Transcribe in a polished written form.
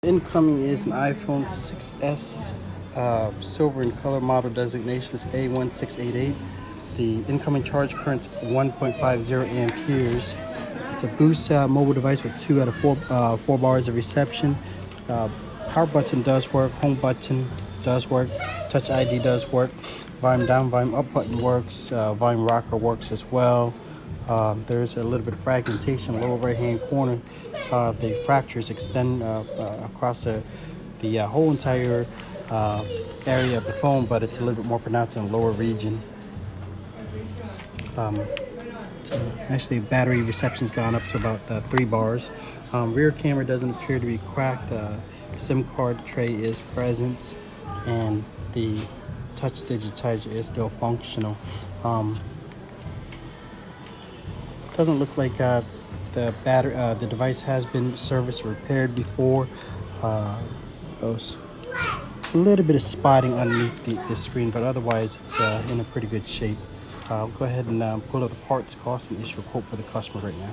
Incoming is an iPhone 6s silver in color, model designation is A1688. The incoming charge current is 1.50 amperes. It's a boost mobile device with 2 out of 4 bars of reception. Power button does work, home button does work, touch ID does work, volume down, volume up button works, volume rocker works as well. There's a little bit of fragmentation lower right hand corner. The fractures extend across the whole entire area of the phone, but it's a little bit more pronounced in the lower region. Actually, battery reception's gone up to about 3 bars. Rear camera doesn't appear to be cracked. SIM card tray is present, and the touch digitizer is still functional. Doesn't look like the device has been serviced or repaired before. There's a little bit of spotting underneath the screen, but otherwise it's in a pretty good shape. I'll go ahead and pull up the parts cost and issue a quote for the customer right now.